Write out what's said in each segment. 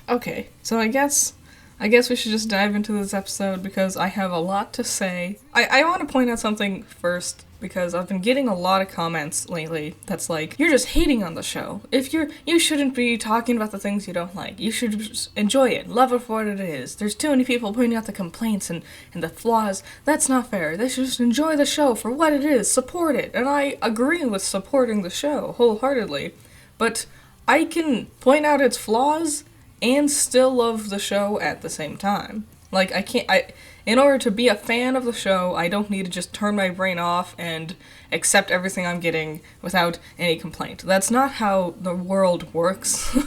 Okay, so I guess we should just dive into this episode because I have a lot to say. I want to point out something first because I've been getting a lot of comments lately that's like, you're just hating on the show. You shouldn't be talking about the things you don't like. You should just enjoy it, love it for what it is. There's too many people pointing out the complaints and the flaws. That's not fair. They should just enjoy the show for what it is, support it. And I agree with supporting the show wholeheartedly. But I can point out its flaws and still love the show at the same time. Like, in order to be a fan of the show, I don't need to just turn my brain off and accept everything I'm getting without any complaint. That's not how the world works,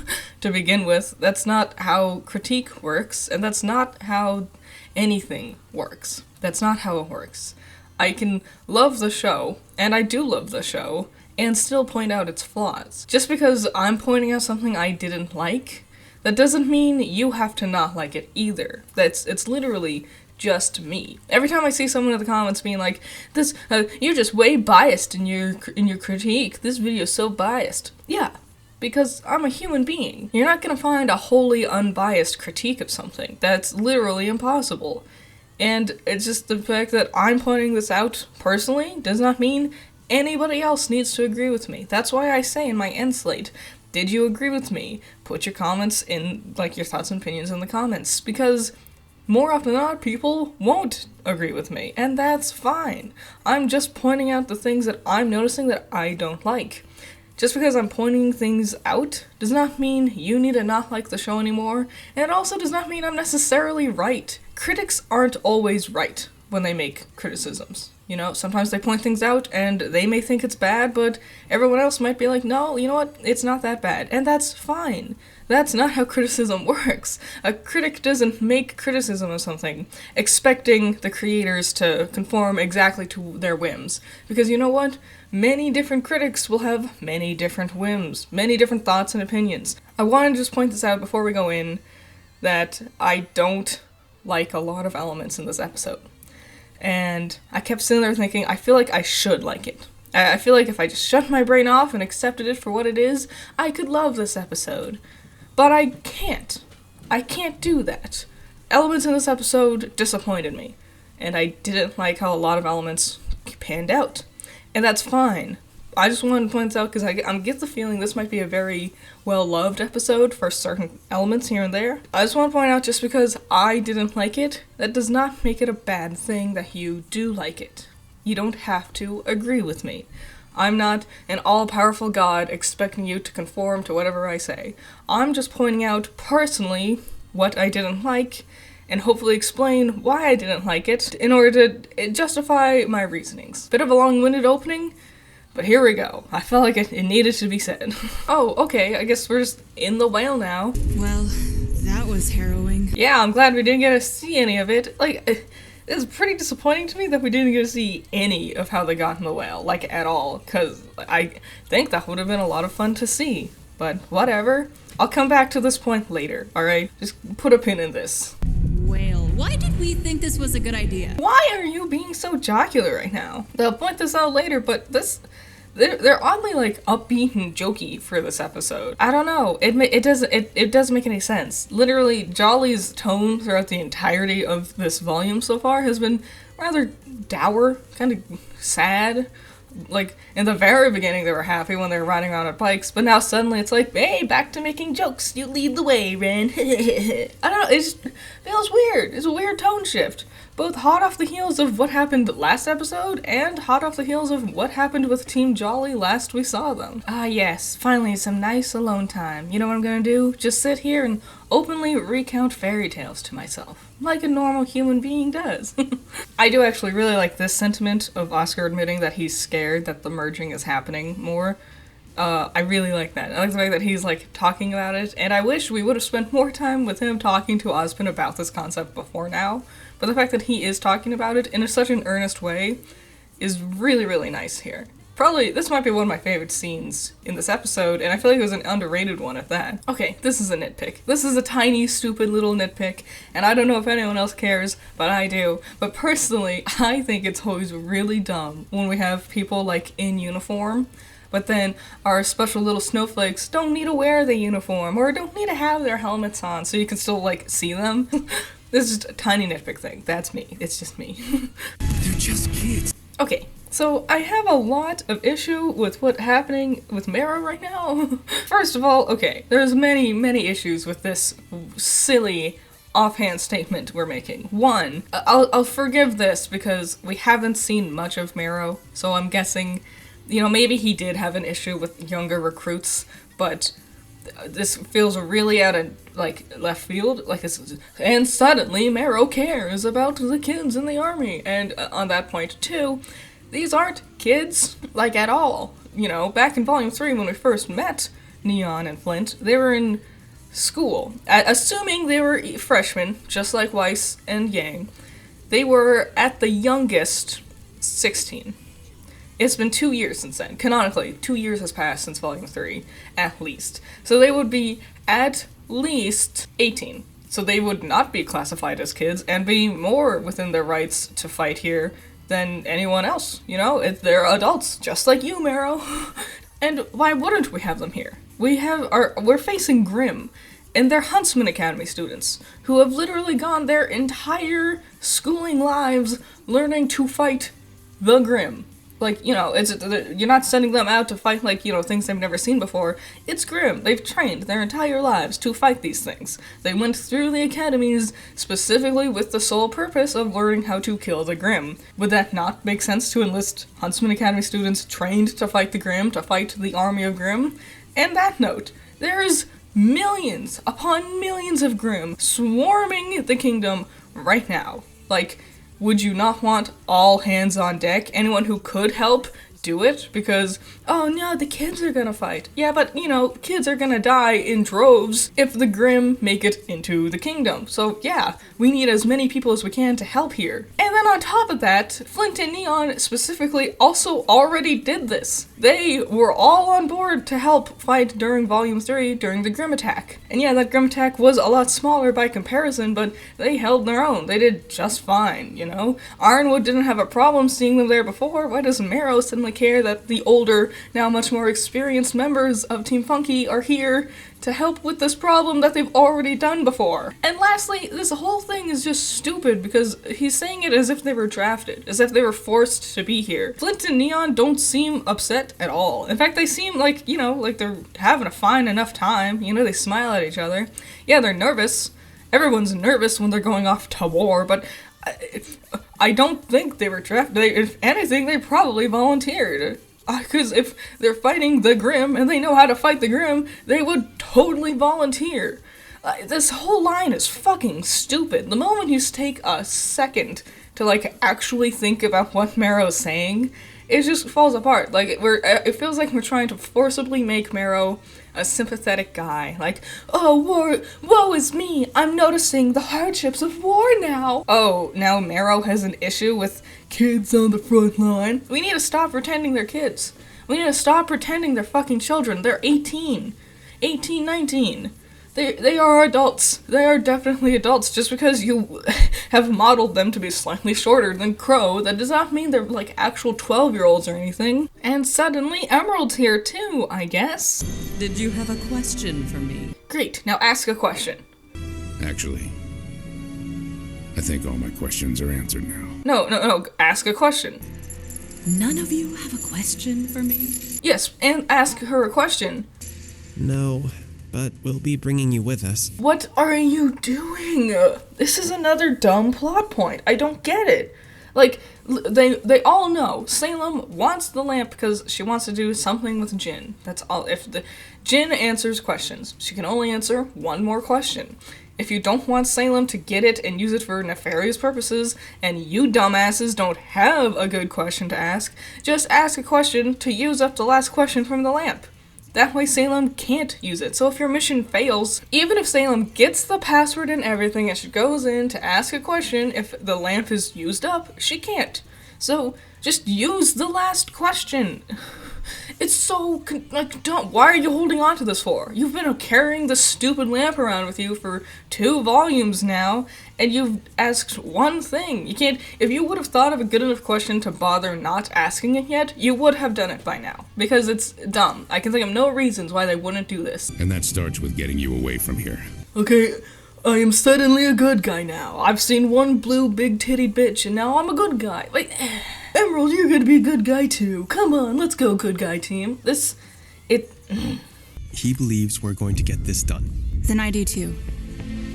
to begin with. That's not how critique works, and that's not how anything works. That's not how it works. I can love the show, and I do love the show, and still point out its flaws. Just because I'm pointing out something I didn't like, that doesn't mean you have to not like it either. It's literally just me. Every time I see someone in the comments being like, "This, you're just way biased in your critique. This video is so biased." Yeah, because I'm a human being. You're not gonna find a wholly unbiased critique of something. That's literally impossible. And it's just the fact that I'm pointing this out personally does not mean anybody else needs to agree with me. That's why I say in my end slate, did you agree with me? Put your comments in, like, your thoughts and opinions in the comments, because more often than not, people won't agree with me, and that's fine. I'm just pointing out the things that I'm noticing that I don't like. Just because I'm pointing things out does not mean you need to not like the show anymore, and it also does not mean I'm necessarily right. Critics aren't always right when they make criticisms. You know, sometimes they point things out and they may think it's bad, but everyone else might be like, no, you know what, it's not that bad. And that's fine. That's not how criticism works. A critic doesn't make criticism of something expecting the creators to conform exactly to their whims. Because you know what? Many different critics will have many different whims, many different thoughts and opinions. I want to just point this out before we go in, that I don't like a lot of elements in this episode. And I kept sitting there thinking, I feel like I should like it. I feel like if I just shut my brain off and accepted it for what it is, I could love this episode. But I can't. I can't do that. Elements in this episode disappointed me. And I didn't like how a lot of elements panned out. And that's fine. I just wanted to point this out because I get the feeling this might be a very well-loved episode for certain elements here and there. I just want to point out, just because I didn't like it, that does not make it a bad thing that you do like it. You don't have to agree with me. I'm not an all-powerful god expecting you to conform to whatever I say. I'm just pointing out personally what I didn't like, and hopefully explain why I didn't like it in order to justify my reasonings. Bit of a long-winded opening, but here we go. I felt like it needed to be said. Oh, okay, I guess we're just in the whale now. Well, that was harrowing. Yeah, I'm glad we didn't get to see any of it. Like, it's pretty disappointing to me that we didn't get to see any of how they got in the whale, like, at all, because I think that would have been a lot of fun to see. But whatever. I'll come back to this point later, alright? Just put a pin in this. Whale. Why did we think this was a good idea? Why are you being so jocular right now? They'll point this out later, but they're oddly, like, upbeat and jokey for this episode. I don't know. It doesn't make any sense. Literally, Jolly's tone throughout the entirety of this volume so far has been rather dour, kind of sad. Like, in the very beginning they were happy when they were riding around on bikes, but now suddenly it's like, hey, back to making jokes. You lead the way, Ren. I don't know, it just feels weird. It's a weird tone shift. Both hot off the heels of what happened last episode, and hot off the heels of what happened with Team Jolly last we saw them. Ah yes, finally some nice alone time. You know what I'm gonna do? Just sit here and openly recount fairy tales to myself. Like a normal human being does. I do actually really like this sentiment of Oscar admitting that he's scared that the merging is happening more. I really like that. I like the fact that he's, like, talking about it, and I wish we would have spent more time with him talking to Ozpin about this concept before now, but the fact that he is talking about it in such an earnest way is really, really nice here. Probably, this might be one of my favorite scenes in this episode, and I feel like it was an underrated one at that. Okay, this is a nitpick. This is a tiny, stupid little nitpick, and I don't know if anyone else cares, but I do. But personally, I think it's always really dumb when we have people, like, in uniform, but then our special little snowflakes don't need to wear the uniform or don't need to have their helmets on so you can still, like, see them. This is a tiny nitpick thing. That's me. It's just me. They're just kids. Okay, so I have a lot of issue with what's happening with Mara right now. First of all, okay, there's many, many issues with this silly offhand statement we're making. One, I'll forgive this because we haven't seen much of Marrow, so I'm guessing, maybe he did have an issue with younger recruits, but this feels really out of, left field. And suddenly Marrow cares about the kids in the army. And on that point, too, these aren't kids, at all. Back in Volume 3 when we first met Neon and Flint, they were in school. Assuming they were freshmen, just like Weiss and Yang, they were, at the youngest, 16. It's been 2 years since then. Canonically, 2 years has passed since Volume 3, at least. So they would be at least 18. So they would not be classified as kids and be more within their rights to fight here than anyone else. They're adults, just like you, Marrow. And why wouldn't we have them here? We're facing Grimm, and they're Huntsman Academy students who have literally gone their entire schooling lives learning to fight the Grimm. You're not sending them out to fight, things they've never seen before. It's Grimm. They've trained their entire lives to fight these things. They went through the academies specifically with the sole purpose of learning how to kill the Grimm. Would that not make sense to enlist Huntsman Academy students trained to fight the Grimm, to fight the army of Grimm? And that note, there's millions upon millions of Grimm swarming the kingdom right now. Would you not want all hands on deck? Anyone who could help, do it? Because, oh no, the kids are gonna fight. Yeah, but, kids are gonna die in droves if the Grimm make it into the kingdom. So, yeah, we need as many people as we can to help here. And then on top of that, Flint and Neon specifically also already did this. They were all on board to help fight during Volume 3 during the Grimm attack. And yeah, that Grimm attack was a lot smaller by comparison, but they held their own. They did just fine, Ironwood didn't have a problem seeing them there before. Why does Marrow suddenly care that the older, now much more experienced members of Team Funky are here to help with this problem that they've already done before? And lastly, this whole thing is just stupid because he's saying it as if they were drafted, as if they were forced to be here. Flint and Neon don't seem upset at all. In fact, they seem like they're having a fine enough time. They smile at each other. Yeah, they're nervous. Everyone's nervous when they're going off to war, but I don't think they were drafted. If anything, they probably volunteered. Because if they're fighting the Grimm and they know how to fight the Grimm, they would totally volunteer. This whole line is fucking stupid. The moment you take a second to actually think about what Marrow's saying, it just falls apart. It feels like we're trying to forcibly make Marrow a sympathetic guy. Oh, war, woe is me, I'm noticing the hardships of war now. Oh, now Marrow has an issue with kids on the front line. We need to stop pretending they're kids. We need to stop pretending they're fucking children. They're 18, 19. They are adults. They are definitely adults. Just because you have modeled them to be slightly shorter than Crow, that does not mean they're actual 12-year-olds or anything. And suddenly Emerald's here too, I guess. Did you have a question for me? Great, now ask a question. Actually, I think all my questions are answered now. No, ask a question. None of you have a question for me? Yes, and ask her a question. No, but we'll be bringing you with us. What are you doing? This is another dumb plot point. I don't get it. They all know Salem wants the lamp because she wants to do something with Jin. That's all. If Jin answers questions, she can only answer one more question. If you don't want Salem to get it and use it for nefarious purposes, and you dumbasses don't have a good question to ask, just ask a question to use up the last question from the lamp. That way Salem can't use it. So if your mission fails, even if Salem gets the password and everything and she goes in to ask a question, if the lamp is used up, she can't. So just use the last question. It's so, like, why are you holding on to this for? You've been carrying this stupid lamp around with you for 2 volumes now, and you've asked one thing. You can't, if you would have thought of a good enough question to bother not asking it yet, you would have done it by now. Because it's dumb. I can think of no reasons why they wouldn't do this. And that starts with getting you away from here. Okay, I am suddenly a good guy now. I've seen one blue big-titted bitch, and now I'm a good guy. Like, Emerald, you're gonna be a good guy too. Come on, let's go, good guy team. He believes we're going to get this done. Then I do too.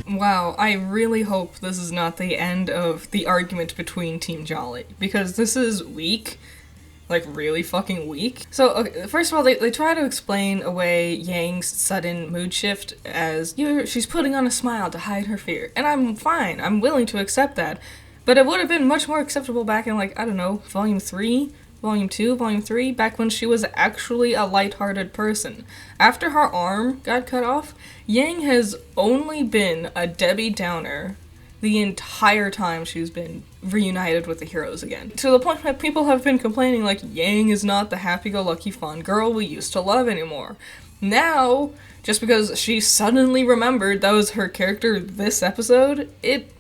Wow, I really hope this is not the end of the argument between Team Jolly, because this is weak. Like, really fucking weak. So, okay, first of all, they try to explain away Yang's sudden mood shift as, she's putting on a smile to hide her fear. And I'm fine, I'm willing to accept that. But it would have been much more acceptable back in, like, I don't know, Volume 3, Volume 2, Volume 3, back when she was actually a lighthearted person. After her arm got cut off, Yang has only been a Debbie Downer the entire time she's been reunited with the heroes again. To the point that people have been complaining, like, Yang is not the happy-go-lucky fun girl we used to love anymore. Now, just because she suddenly remembered that was her character this episode, it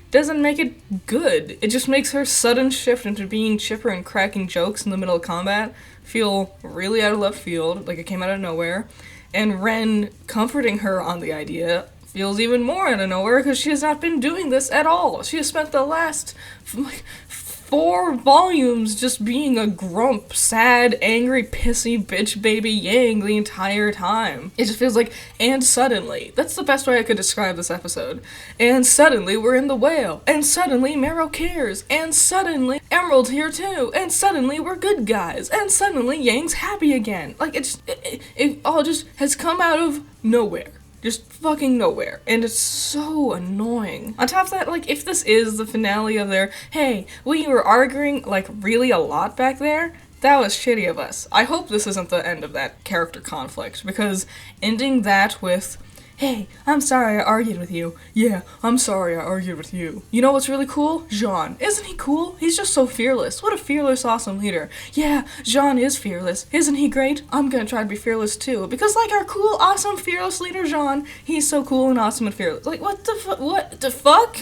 doesn't make it good. It just makes her sudden shift into being chipper and cracking jokes in the middle of combat feel really out of left field, like it came out of nowhere. And Ren comforting her on the idea feels even more out of nowhere because she has not been doing this at all. She has spent the last 4 volumes just being a grump, sad, angry, pissy bitch baby Yang the entire time. It just feels like, and suddenly, that's the best way I could describe this episode. And suddenly we're in the whale, and suddenly Marrow cares, and suddenly Emerald's here too, and suddenly we're good guys, and suddenly Yang's happy again. Like, it all just has come out of nowhere. Just fucking nowhere. And it's so annoying. On top of that, like, if this is the finale of their, hey, we were arguing, like, really a lot back there, that was shitty of us. I hope this isn't the end of that character conflict, because ending that with, hey, I'm sorry I argued with you. Yeah, I'm sorry I argued with you. You know what's really cool? Jean. Isn't he cool? He's just so fearless. What a fearless, awesome leader. Yeah, Jean is fearless. Isn't he great? I'm gonna try to be fearless too. Because like our cool, awesome, fearless leader, Jean, he's so cool and awesome and fearless. Like, what the fuck?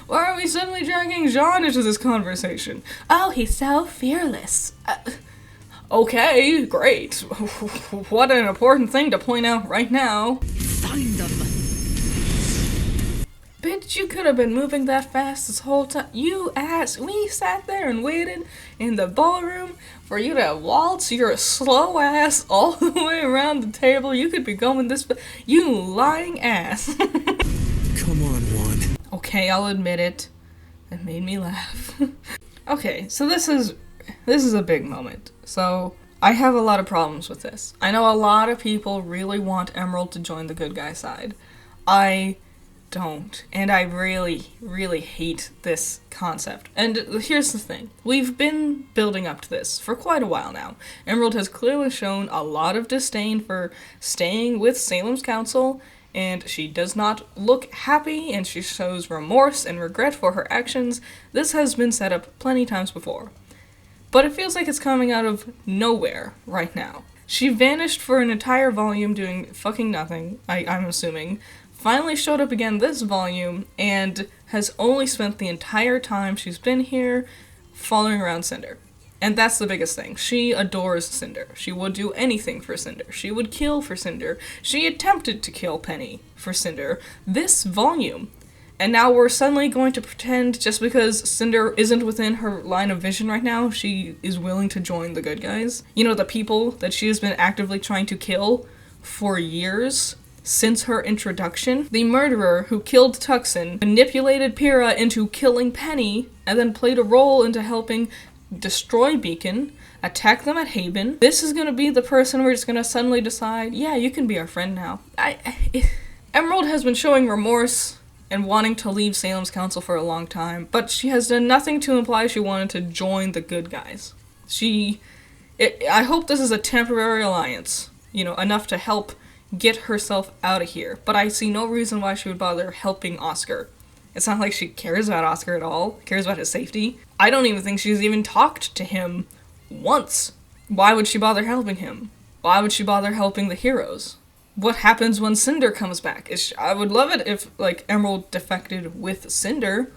Why are we suddenly dragging Jean into this conversation? Oh, he's so fearless. Okay, great. What an important thing to point out right now. Find them. Bitch, you could have been moving that fast this whole time. You ass. We sat there and waited in the ballroom for you to waltz your slow ass all the way around the table. You could be going this. You lying ass. Come on, Juan. Okay, I'll admit it. It made me laugh. Okay, so this is a big moment. So, I have a lot of problems with this. I know a lot of people really want Emerald to join the good guy side. I don't. And I really, really hate this concept. And here's the thing. We've been building up to this for quite a while now. Emerald has clearly shown a lot of disdain for staying with Salem's council, and she does not look happy, and she shows remorse and regret for her actions. This has been set up plenty times before. But it feels like it's coming out of nowhere right now. She vanished for an entire volume doing fucking nothing, I'm assuming, finally showed up again this volume, and has only spent the entire time she's been here following around Cinder. And that's the biggest thing. She adores Cinder. She would do anything for Cinder. She would kill for Cinder. She attempted to kill Penny for Cinder this volume. And now we're suddenly going to pretend just because Cinder isn't within her line of vision right now, she is willing to join the good guys. You know, the people that she has been actively trying to kill for years since her introduction. The murderer who killed Tuxin manipulated Pyrrha into killing Penny and then played a role into helping destroy Beacon, attack them at Haven. This is going to be the person we're just going to suddenly decide, yeah, you can be our friend now. Emerald has been showing remorse and wanting to leave Salem's council for a long time, but she has done nothing to imply she wanted to join the good guys. I hope this is a temporary alliance, you know, enough to help get herself out of here, but I see no reason why she would bother helping Oscar. It's not like she cares about Oscar at all, cares about his safety. I don't even think she's even talked to him once Why would she bother helping him? Why would she bother helping the heroes? What happens when Cinder comes back? I would love it if, like, Emerald defected with Cinder,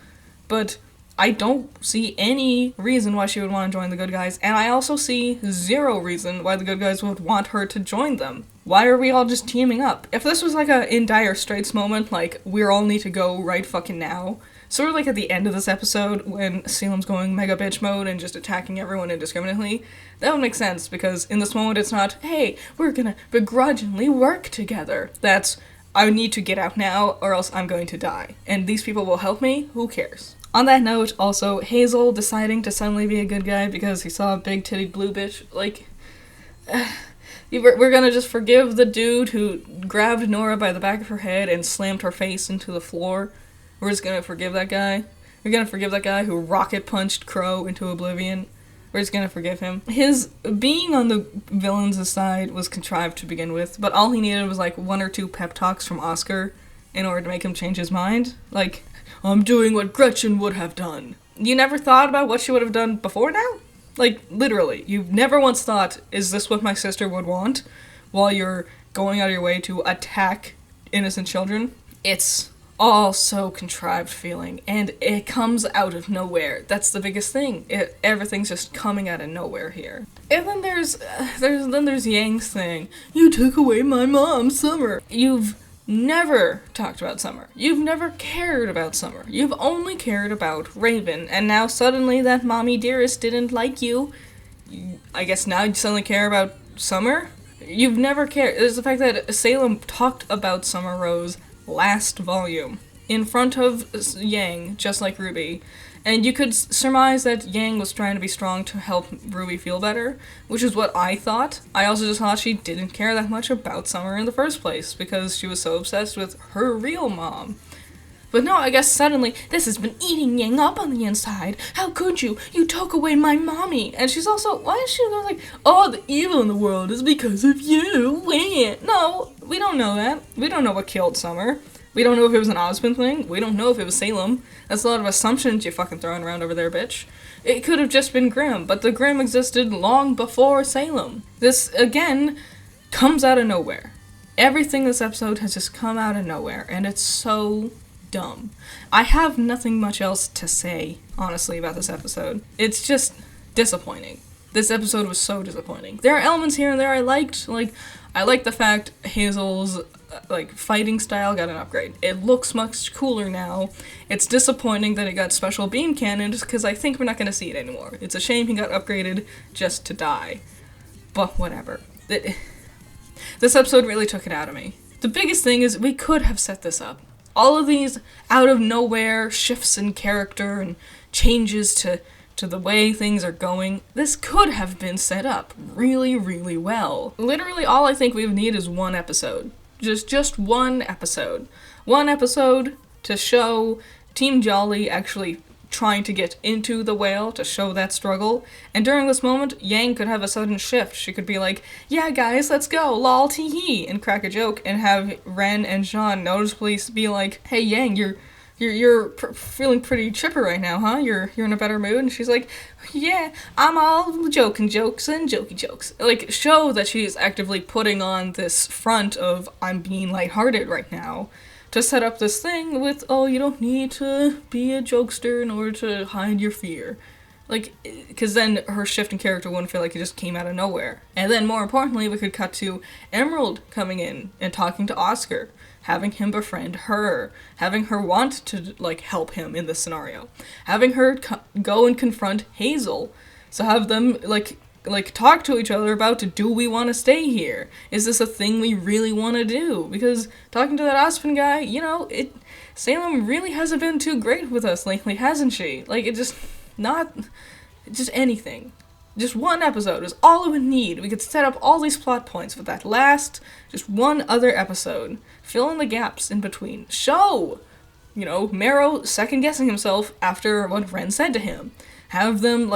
but I don't see any reason why she would want to join the good guys, and I also see zero reason why the good guys would want her to join them. Why are we all just teaming up? If this was like a in dire straits moment, like, we all need to go right fucking now, sort of like at the end of this episode when Salem's going mega bitch mode and just attacking everyone indiscriminately, that would make sense, because in this moment it's not, hey, we're gonna begrudgingly work together. That's, I need to get out now or else I'm going to die. And these people will help me? Who cares? On that note, also, Hazel deciding to suddenly be a good guy because he saw a big-titted blue bitch, like, we're gonna just forgive the dude who grabbed Nora by the back of her head and slammed her face into the floor. We're just gonna forgive that guy. We're gonna forgive that guy who rocket-punched Crow into oblivion. We're just gonna forgive him. His being on the villains' side was contrived to begin with, but all he needed was, like, 1 or 2 pep talks from Oscar in order to make him change his mind. Like, I'm doing what Gretchen would have done. You never thought about what she would have done before now? Like, literally, you've never once thought, is this what my sister would want? While you're going out of your way to attack innocent children? It's all so contrived feeling, and it comes out of nowhere. That's the biggest thing. Everything's just coming out of nowhere here. And then there's Yang's thing. You took away my mom, Summer. You've never talked about Summer. You've never cared about Summer. You've only cared about Raven, and now suddenly that mommy dearest didn't like you. I guess now you suddenly care about Summer? You've never cared. There's the fact that Salem talked about Summer Rose last volume in front of Yang, just like Ruby, and you could surmise that Yang was trying to be strong to help Ruby feel better, which is what I thought. I also just thought she didn't care that much about Summer in the first place because she was so obsessed with her real mom. But no, I guess suddenly, this has been eating Yang up on the inside. How could you? You took away my mommy. And she's also, why is she going like, oh, the evil in the world is because of you. No, we don't know that. We don't know what killed Summer. We don't know if it was an Osmond thing. We don't know if it was Salem. That's a lot of assumptions you're fucking throwing around over there, bitch. It could have just been Grimm, but the Grimm existed long before Salem. This, again, comes out of nowhere. Everything this episode has just come out of nowhere, and it's so dumb. I have nothing much else to say, honestly, about this episode. It's just disappointing. This episode was so disappointing. There are elements here and there I liked. Like, I like the fact Hazel's fighting style got an upgrade. It looks much cooler now. It's disappointing that it got special beam cannons because I think we're not going to see it anymore. It's a shame he got upgraded just to die. But whatever. This episode really took it out of me. The biggest thing is we could have set this up. All of these out of nowhere shifts in character and changes to the way things are going, this could have been set up really, really well. Literally all I think we would need is one episode. Just one episode. One episode to show Team Jolly actually trying to get into the whale to show that struggle. And during this moment, Yang could have a sudden shift. She could be like, yeah guys, let's go, lol tee hee, and crack a joke, and have Ren and Jean noticeably be like, hey Yang, you're feeling pretty chipper right now, huh? You're in a better mood? And she's like, yeah, I'm all joking jokes and jokey jokes. Like, show that she's actively putting on this front of I'm being lighthearted right now to set up this thing with, oh, you don't need to be a jokester in order to hide your fear. Like, because then her shift in character wouldn't feel like it just came out of nowhere. And then, more importantly, we could cut to Emerald coming in and talking to Oscar, having him befriend her, having her want to, help him in this scenario, having her go and confront Hazel. So have them, talk to each other about, do we want to stay here? Is this a thing we really want to do? Because talking to that Osmond guy, Salem really hasn't been too great with us lately, hasn't she? Just anything. Just one episode is all it would need. We could set up all these plot points with that last, just one other episode. Fill in the gaps in between. Show! Marrow second-guessing himself after what Ren said to him. Have them,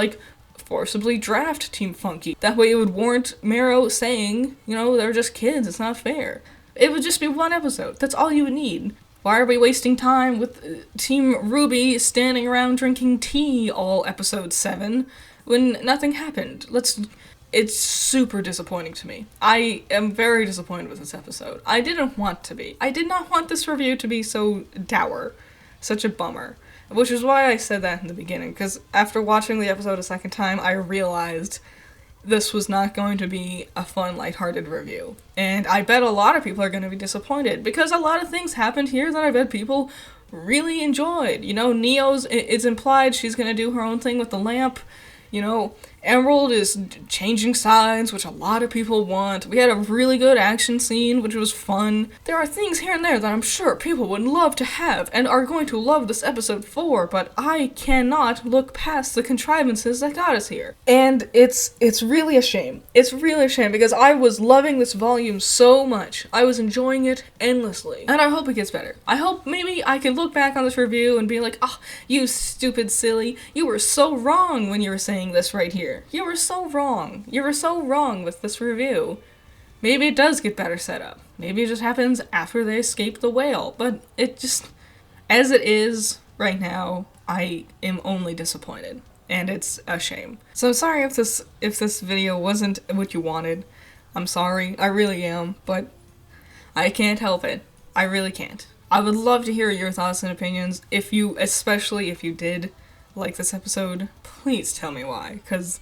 forcibly draft Team Funky. That way it would warrant Marrow saying, they're just kids, it's not fair. It would just be one episode. That's all you would need. Why are we wasting time with Team RWBY standing around drinking tea all episode 7 when nothing happened? Let's it's super disappointing to me. I am very disappointed with this episode. I didn't want to be. I did not want this review to be so dour. Such a bummer. Which is why I said that in the beginning, because after watching the episode a second time, I realized this was not going to be a fun, lighthearted review. And I bet a lot of people are going to be disappointed, because a lot of things happened here that I bet people really enjoyed. You know, it's implied she's going to do her own thing with the lamp. You know, Emerald is changing sides, which a lot of people want. We had a really good action scene, which was fun. There are things here and there that I'm sure people would love to have and are going to love this episode for, but I cannot look past the contrivances that got us here. And it's really a shame. It's really a shame, because I was loving this volume so much. I was enjoying it endlessly. And I hope it gets better. I hope maybe I can look back on this review and be like, oh, you stupid silly, you were so wrong when you were saying this right here. You were so wrong. You were so wrong with this review. Maybe it does get better set up. Maybe it just happens after they escape the whale. But it just, as it is right now, I am only disappointed. And it's a shame. So I'm sorry if this video wasn't what you wanted. I'm sorry. I really am. But I can't help it. I really can't. I would love to hear your thoughts and opinions. Especially if you did like this episode, please tell me why, because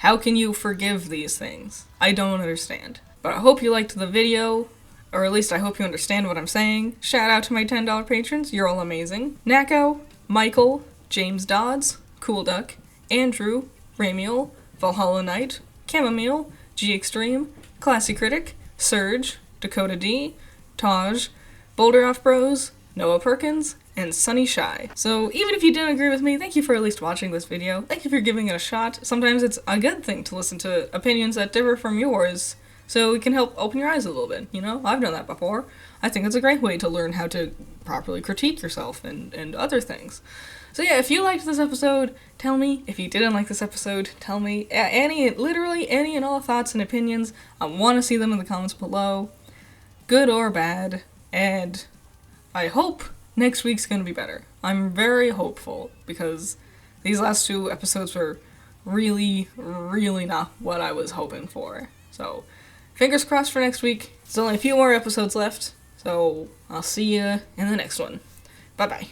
how can you forgive these things? I don't understand. But I hope you liked the video, or at least I hope you understand what I'm saying. Shout out to my $10 patrons, you're all amazing. Nako, Michael, James Dodds, Cool Duck, Andrew, Ramiel, Valhalla Knight, Chamomile, G Extreme, Classy Critic, Surge, Dakota D, Taj, Boulder Off Bros, Noah Perkins, and Sunny Shy. So even if you didn't agree with me, thank you for at least watching this video. Thank you for giving it a shot. Sometimes it's a good thing to listen to opinions that differ from yours, so it can help open your eyes a little bit, you know? I've done that before. I think it's a great way to learn how to properly critique yourself and other things. So yeah, if you liked this episode, tell me. If you didn't like this episode, tell me. Literally any and all thoughts and opinions. I want to see them in the comments below. Good or bad. And I hope next week's gonna be better. I'm very hopeful, because these last two episodes were really, really not what I was hoping for. So, fingers crossed for next week. There's only a few more episodes left, so I'll see you in the next one. Bye-bye.